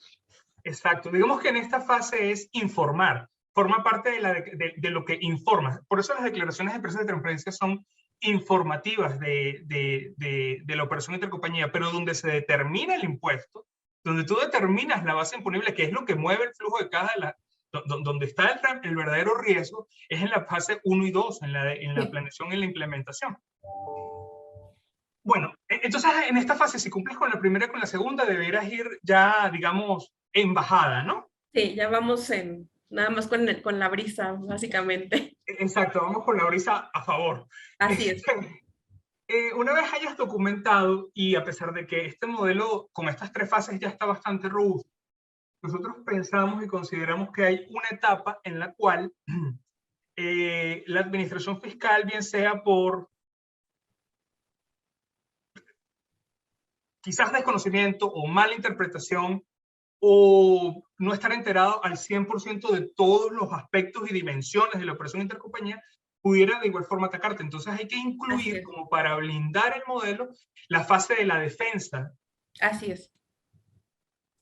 Exacto. Digamos que en esta fase es informar, forma parte de lo que informa. Por eso las declaraciones de precios de transferencia son informativas de la operación intercompañía, pero donde se determina el impuesto, donde tú determinas la base imponible, que es lo que mueve el flujo de caja, donde está el verdadero riesgo, es en la fase 1 y 2, en la planeación y la implementación. Bueno, entonces en esta fase, si cumples con la primera y con la segunda, deberás ir ya, digamos, en bajada, ¿no? Sí, ya vamos nada más con la brisa, básicamente. Exacto, vamos con la brisa a favor. Así es. Una vez hayas documentado, y a pesar de que este modelo con estas 3 fases ya está bastante robusto, nosotros pensamos y consideramos que hay una etapa en la cual la administración fiscal, bien sea por quizás desconocimiento o mala interpretación, o no estar enterado al 100% de todos los aspectos y dimensiones de la operación intercompañía, pudiera de igual forma atacarte. Entonces hay que incluir, como para blindar el modelo, la fase de la defensa. Así es.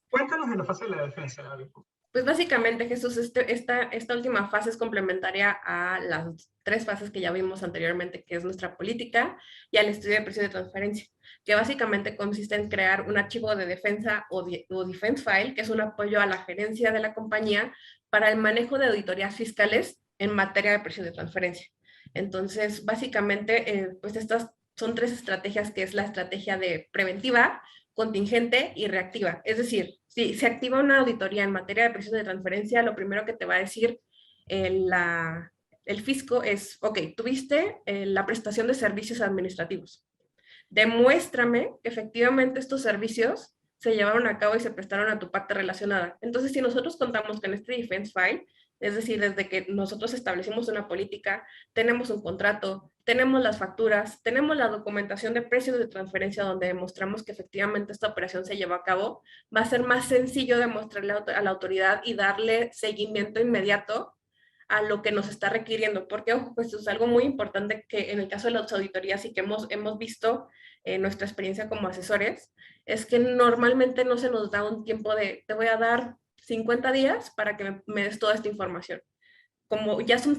Cuéntanos de la fase de la defensa, Gaby. Pues básicamente, Jesús, esta última fase es complementaria a las 3 fases que ya vimos anteriormente, que es nuestra política y al estudio de precios de transferencia, que básicamente consiste en crear un archivo de defensa o defense file, que es un apoyo a la gerencia de la compañía para el manejo de auditorías fiscales en materia de precios de transferencia. Entonces, básicamente, pues estas son 3 estrategias, que es la estrategia de preventiva, contingente y reactiva. Es decir, si se activa una auditoría en materia de precios de transferencia, lo primero que te va a decir el fisco es, ok, tuviste la prestación de servicios administrativos. Demuéstrame que efectivamente estos servicios se llevaron a cabo y se prestaron a tu parte relacionada. Entonces, si nosotros contamos con este defense file, es decir, desde que nosotros establecimos una política, tenemos un contrato, tenemos las facturas, tenemos la documentación de precios de transferencia donde demostramos que efectivamente esta operación se llevó a cabo, va a ser más sencillo demostrarle a la autoridad y darle seguimiento inmediato a lo que nos está requiriendo, porque ojo, pues es algo muy importante que en el caso de las auditorías y que hemos visto en nuestra experiencia como asesores, es que normalmente no se nos da un tiempo de, te voy a dar 50 días para que me des toda esta información. Como ya son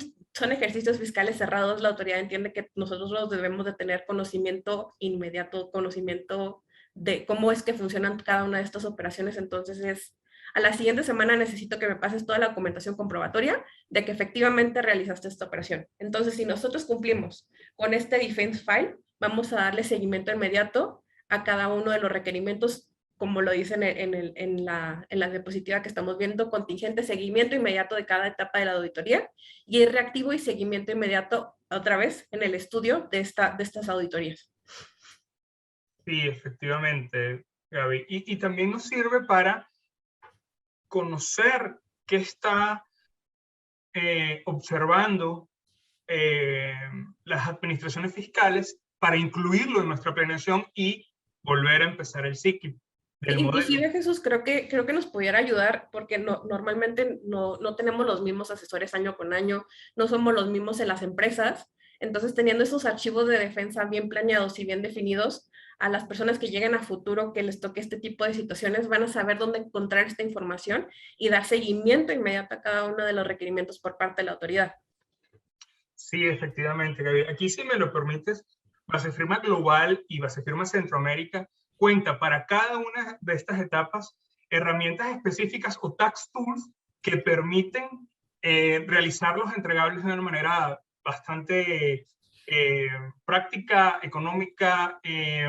ejercicios fiscales cerrados, la autoridad entiende que nosotros los debemos de tener conocimiento inmediato, conocimiento de cómo es que funcionan cada una de estas operaciones. Entonces a la siguiente semana necesito que me pases toda la documentación comprobatoria de que efectivamente realizaste esta operación. Entonces, si nosotros cumplimos con este defense file, vamos a darle seguimiento inmediato a cada uno de los requerimientos, como lo dicen en la diapositiva que estamos viendo, contingente, seguimiento inmediato de cada etapa de la auditoría, y el reactivo y seguimiento inmediato otra vez en el estudio de estas auditorías. Sí, efectivamente, Gaby. Y también nos sirve para conocer qué está observando las administraciones fiscales para incluirlo en nuestra planeación y volver a empezar el ciclo del Inclusive, modelo. Jesús, creo que nos pudiera ayudar porque normalmente no tenemos los mismos asesores año con año, no somos los mismos en las empresas. Entonces, teniendo esos archivos de defensa bien planeados y bien definidos, a las personas que lleguen a futuro que les toque este tipo de situaciones van a saber dónde encontrar esta información y dar seguimiento inmediato a cada uno de los requerimientos por parte de la autoridad. Sí, efectivamente, Gaby. Aquí, si me lo permites, Basefirma Global y Basefirma Centroamérica cuenta para cada una de estas etapas herramientas específicas o tax tools que permiten realizar los entregables de una manera bastante práctica, económica e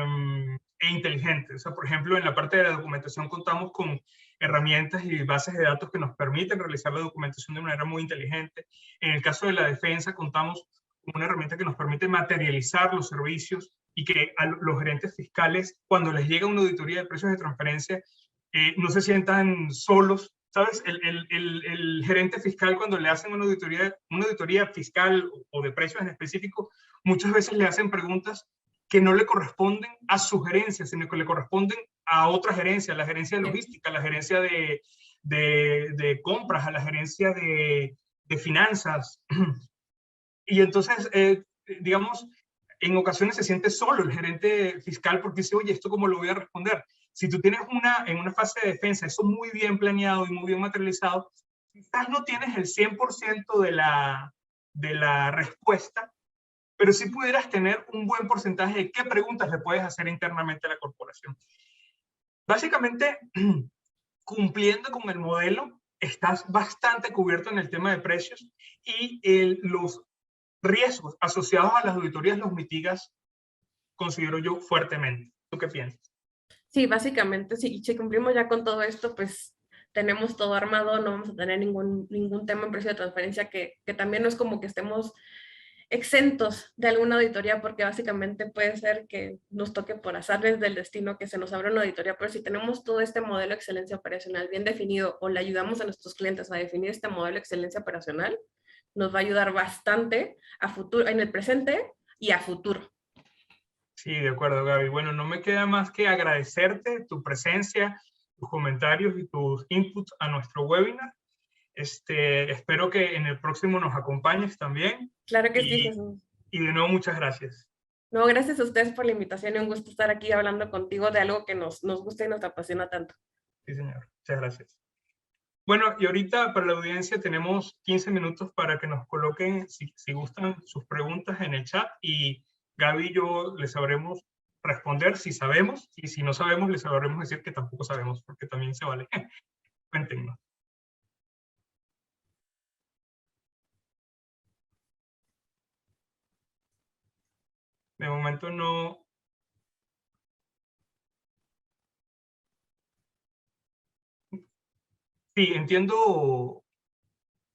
inteligente. O sea, por ejemplo, en la parte de la documentación contamos con herramientas y bases de datos que nos permiten realizar la documentación de manera muy inteligente. En el caso de la defensa, contamos con una herramienta que nos permite materializar los servicios y que a los gerentes fiscales, cuando les llega una auditoría de precios de transferencia, no se sientan solos. ¿Sabes? El gerente fiscal, cuando le hacen una auditoría fiscal o de precios en específico, muchas veces le hacen preguntas que no le corresponden a su gerencia, sino que le corresponden a otra gerencia, a la gerencia de logística, a la gerencia de compras, a la gerencia de finanzas. Y entonces, digamos, en ocasiones se siente solo el gerente fiscal porque dice, oye, ¿esto cómo lo voy a responder? Si tú tienes en una fase de defensa eso muy bien planeado y muy bien materializado, quizás no tienes el 100% de la respuesta, pero sí pudieras tener un buen porcentaje de qué preguntas le puedes hacer internamente a la corporación. Básicamente, cumpliendo con el modelo, estás bastante cubierto en el tema de precios y los riesgos asociados a las auditorías los mitigas, considero yo, fuertemente. ¿Tú qué piensas? Sí, básicamente, sí, si cumplimos ya con todo esto, pues tenemos todo armado, no vamos a tener ningún tema en precio de transferencia que también no es como que estemos exentos de alguna auditoría, porque básicamente puede ser que nos toque por azares del destino que se nos abra una auditoría, pero si tenemos todo este modelo de excelencia operacional bien definido o le ayudamos a nuestros clientes a definir este modelo de excelencia operacional, nos va a ayudar bastante a futuro, en el presente y a futuro. Sí, de acuerdo, Gaby. Bueno, no me queda más que agradecerte tu presencia, tus comentarios y tus inputs a nuestro webinar. Espero que en el próximo nos acompañes también. Claro que sí, Jesús. Y de nuevo, muchas gracias. No, gracias a ustedes por la invitación y un gusto estar aquí hablando contigo de algo que nos gusta y nos apasiona tanto. Sí, señor. Muchas gracias. Bueno, y ahorita para la audiencia tenemos 15 minutos para que nos coloquen, si gustan, sus preguntas en el chat y Gaby y yo les sabremos responder si sabemos y si no sabemos les sabremos decir que tampoco sabemos porque también se vale. Cuéntenos. De momento no. Sí, entiendo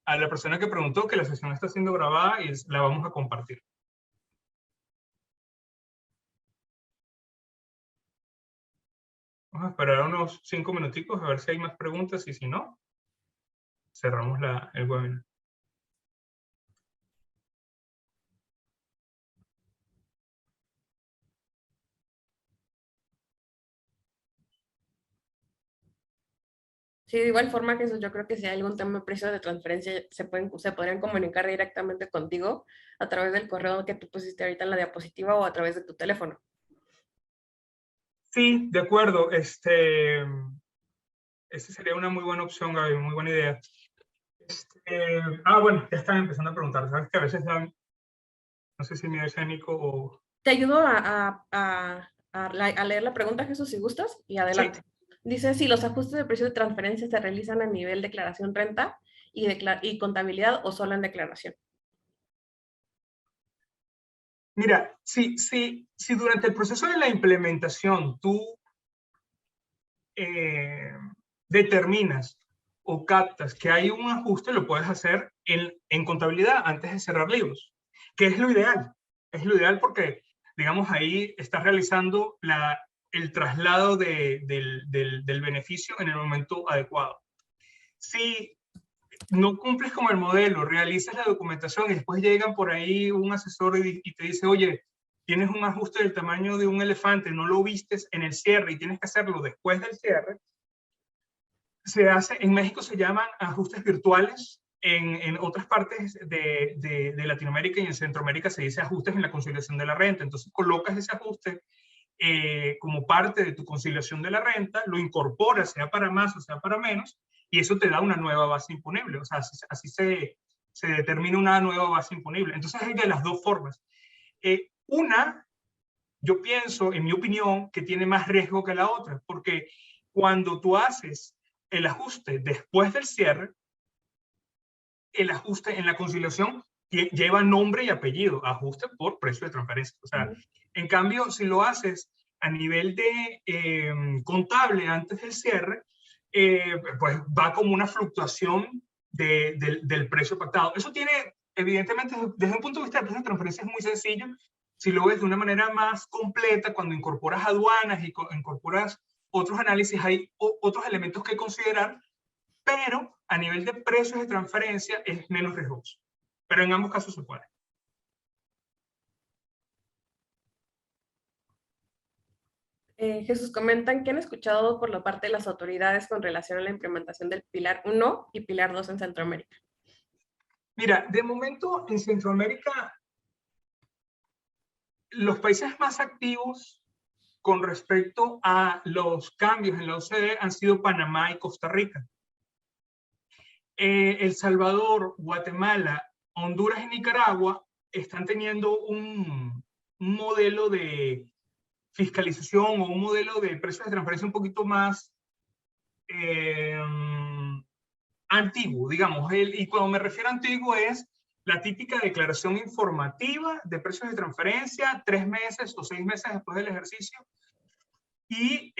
a la persona que preguntó que la sesión está siendo grabada y la vamos a compartir. Vamos a esperar unos 5 minuticos a ver si hay más preguntas y si no, cerramos el webinar. Sí, de igual forma que yo creo que si hay algún tema de precios de transferencia, se podrían comunicar directamente contigo a través del correo que tú pusiste ahorita en la diapositiva o a través de tu teléfono. Sí, de acuerdo. Esa sería una muy buena opción, Gaby, muy buena idea. Bueno, ya están empezando a preguntar. Sabes que a veces dan, no sé si mi escénico o... Te ayudo a leer la pregunta, Jesús, si gustas, y adelante. Sí. Dice, si los ajustes de precio de transferencia se realizan a nivel declaración renta y contabilidad o solo en declaración. Mira, si durante el proceso de la implementación tú determinas o captas que hay un ajuste, lo puedes hacer en contabilidad antes de cerrar libros, que es lo ideal. Es lo ideal porque, digamos, ahí estás realizando el traslado del beneficio en el momento adecuado. Si no cumples con el modelo, realizas la documentación y después llegan por ahí un asesor y te dice, oye, tienes un ajuste del tamaño de un elefante, no lo vistes en el cierre y tienes que hacerlo después del cierre, en México se llaman ajustes virtuales en otras partes de Latinoamérica y en Centroamérica se dice ajustes en la conciliación de la renta. Entonces colocas ese ajuste como parte de tu conciliación de la renta, lo incorporas, sea para más o sea para menos, y eso te da una nueva base imponible. O sea, así se determina una nueva base imponible. Entonces hay de las dos formas. Una, yo pienso, en mi opinión, que tiene más riesgo que la otra, porque cuando tú haces el ajuste después del cierre, el ajuste en la conciliación lleva nombre y apellido, ajuste por precio de transferencia. O sea, en cambio, si lo haces a nivel de contable antes del cierre, pues va como una fluctuación del precio pactado. Eso tiene, evidentemente, desde un punto de vista de precio de transferencia es muy sencillo. Si lo ves de una manera más completa, cuando incorporas aduanas y incorporas otros análisis, hay otros elementos que considerar, pero a nivel de precios de transferencia es menos riesgoso. Pero en ambos casos se puede. Jesús, comentan que han escuchado por la parte de las autoridades con relación a la implementación del Pilar 1 y Pilar 2 en Centroamérica. Mira, de momento en Centroamérica, los países más activos con respecto a los cambios en la OCDE han sido Panamá y Costa Rica. El Salvador, Guatemala, Honduras y Nicaragua están teniendo un modelo de fiscalización o un modelo de precios de transferencia un poquito más antiguo, digamos. Y cuando me refiero a antiguo es la típica declaración informativa de precios de transferencia 3 meses o 6 meses después del ejercicio y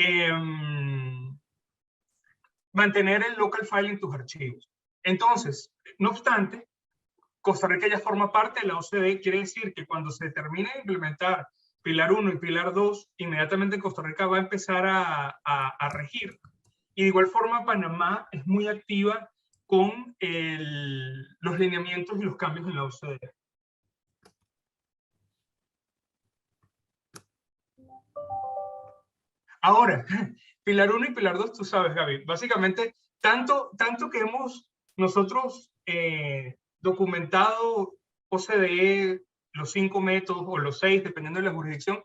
mantener el local file en tus archivos. Entonces, no obstante, Costa Rica ya forma parte de la OCDE, quiere decir que cuando se termine de implementar Pilar 1 y Pilar 2, inmediatamente Costa Rica va a empezar a regir. Y de igual forma, Panamá es muy activa con los lineamientos y los cambios en la OCDE. Ahora, Pilar 1 y Pilar 2, tú sabes, Gaby, básicamente, tanto que hemos nosotros documentado OCDE, los 5 métodos o los 6, dependiendo de la jurisdicción,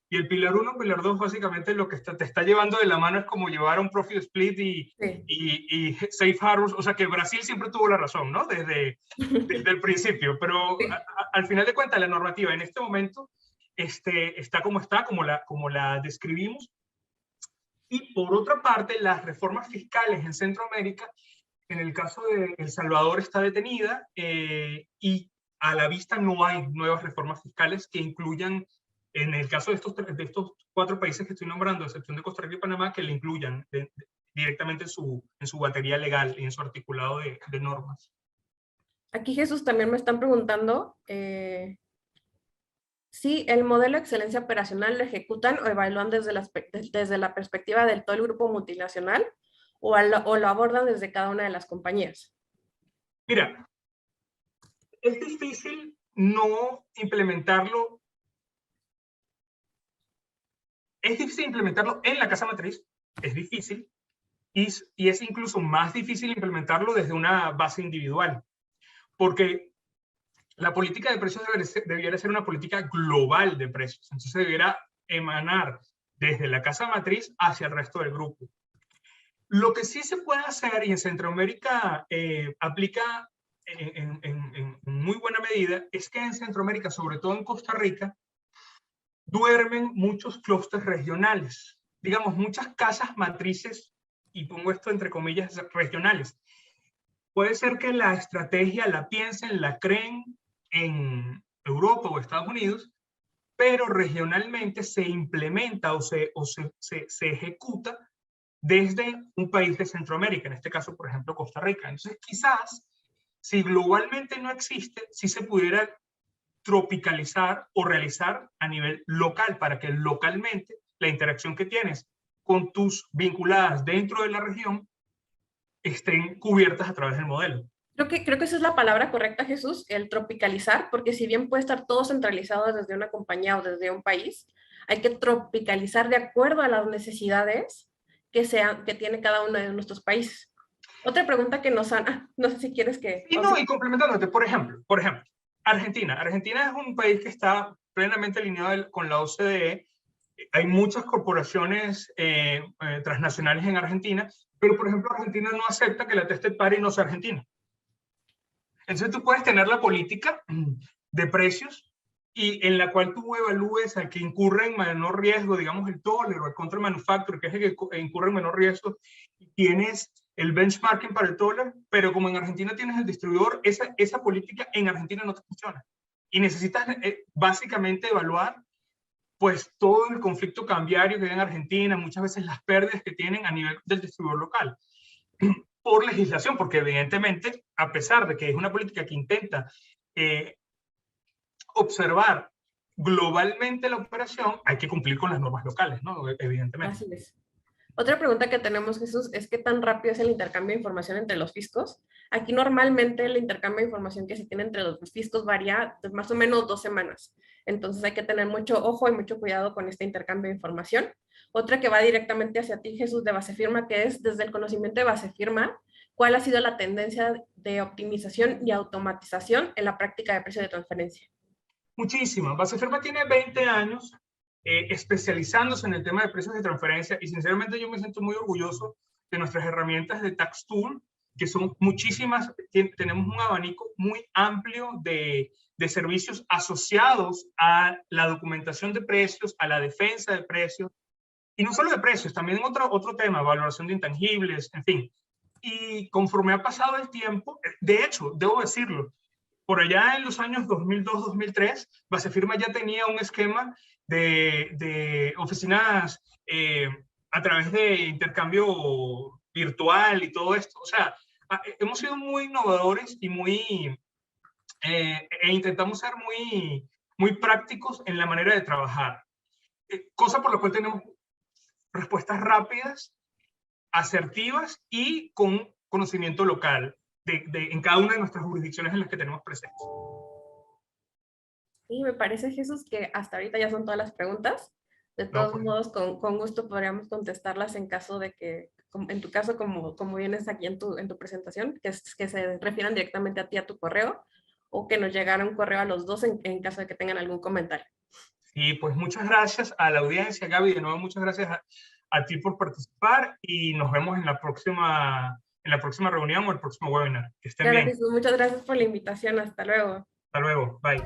y el Pilar 1, Pilar 2, básicamente lo que te está llevando de la mano es como llevar un profit split y safe harbors, o sea que Brasil siempre tuvo la razón, ¿no? Desde el principio, pero al final de cuentas la normativa en este momento está, como la describimos. Y por otra parte, las reformas fiscales en Centroamérica, en el caso de El Salvador está detenida y a la vista no hay nuevas reformas fiscales que incluyan, en el caso de estos 4 países que estoy nombrando, a excepción de Costa Rica y Panamá, que le incluyan directamente en su batería legal y en su articulado de normas. Aquí, Jesús, también me están preguntando si el modelo de excelencia operacional lo ejecutan o evalúan desde la perspectiva del todo el grupo multinacional o lo abordan desde cada una de las compañías. Mira, es difícil no implementarlo. Es difícil implementarlo en la casa matriz, es difícil, y es incluso más difícil implementarlo desde una base individual, porque la política de precios debiera ser una política global de precios, entonces debiera emanar desde la casa matriz hacia el resto del grupo. Lo que sí se puede hacer, y en Centroamérica aplica en muy buena medida, es que en Centroamérica, sobre todo en Costa Rica, duermen muchos clústeres regionales, digamos, muchas casas matrices, y pongo esto entre comillas, regionales. Puede ser que la estrategia la piensen, la creen en Europa o Estados Unidos, pero regionalmente se implementa o se ejecuta desde un país de Centroamérica, en este caso, por ejemplo, Costa Rica. Entonces, quizás, si globalmente no existe, sí se pudiera tropicalizar o realizar a nivel local, para que localmente la interacción que tienes con tus vinculadas dentro de la región estén cubiertas a través del modelo. Creo que esa es la palabra correcta, Jesús, el tropicalizar, porque si bien puede estar todo centralizado desde una compañía o desde un país, hay que tropicalizar de acuerdo a las necesidades que tiene cada uno de nuestros países. Otra pregunta que nos han, no sé si quieres que... Y no, y complementándote, por ejemplo, Argentina. Argentina es un país que está plenamente alineado con la OCDE. Hay muchas corporaciones transnacionales en Argentina, pero por ejemplo Argentina no acepta que la Tested Party no sea argentina. Entonces tú puedes tener la política de precios y en la cual tú evalúes al que incurre en menor riesgo, digamos el toller o el control manufacturer, que es el que incurre en menor riesgo, y tienes el benchmarking para el toller, pero como en Argentina tienes el distribuidor, esa política en Argentina no te funciona. Y necesitas básicamente evaluar pues todo el conflicto cambiario que hay en Argentina, muchas veces las pérdidas que tienen a nivel del distribuidor local por legislación, porque evidentemente, a pesar de que es una política que intenta observar globalmente la operación, hay que cumplir con las normas locales, ¿no? Evidentemente. Así es. Otra pregunta que tenemos, Jesús, es qué tan rápido es el intercambio de información entre los fiscos. Aquí normalmente el intercambio de información que se tiene entre los fiscos varía de más o menos 2 semanas. Entonces hay que tener mucho ojo y mucho cuidado con este intercambio de información. Otra que va directamente hacia ti, Jesús, de Basefirma, que es desde el conocimiento de Basefirma, ¿cuál ha sido la tendencia de optimización y automatización en la práctica de precio de transferencia? Muchísimo. Basefirma tiene 20 años especializándose en el tema de precios de transferencia y sinceramente yo me siento muy orgulloso de nuestras herramientas de Tax Tool, que son muchísimas. Tenemos un abanico muy amplio de servicios asociados a la documentación de precios, a la defensa de precios, y no solo de precios, también otro tema, valoración de intangibles, en fin. Y conforme ha pasado el tiempo, de hecho, debo decirlo, por allá en los años 2002-2003, Basefirma ya tenía un esquema de oficinas a través de intercambio virtual y todo esto. O sea, hemos sido muy innovadores y intentamos ser muy prácticos en la manera de trabajar. Cosa por la cual tenemos respuestas rápidas, asertivas y con conocimiento local en cada una de nuestras jurisdicciones en las que tenemos presentes. Y me parece, Jesús, que hasta ahorita ya son todas las preguntas. De todos modos, con gusto podríamos contestarlas en caso de que, en tu caso, como vienes aquí en tu presentación, que se refieran directamente a ti, a tu correo, o que nos llegara un correo a los dos en caso de que tengan algún comentario. Y pues muchas gracias a la audiencia, Gaby. De nuevo, muchas gracias a ti por participar y nos vemos en la próxima reunión o el próximo webinar. Que estén bien. Jesús, muchas gracias por la invitación. Hasta luego. Hasta luego. Bye.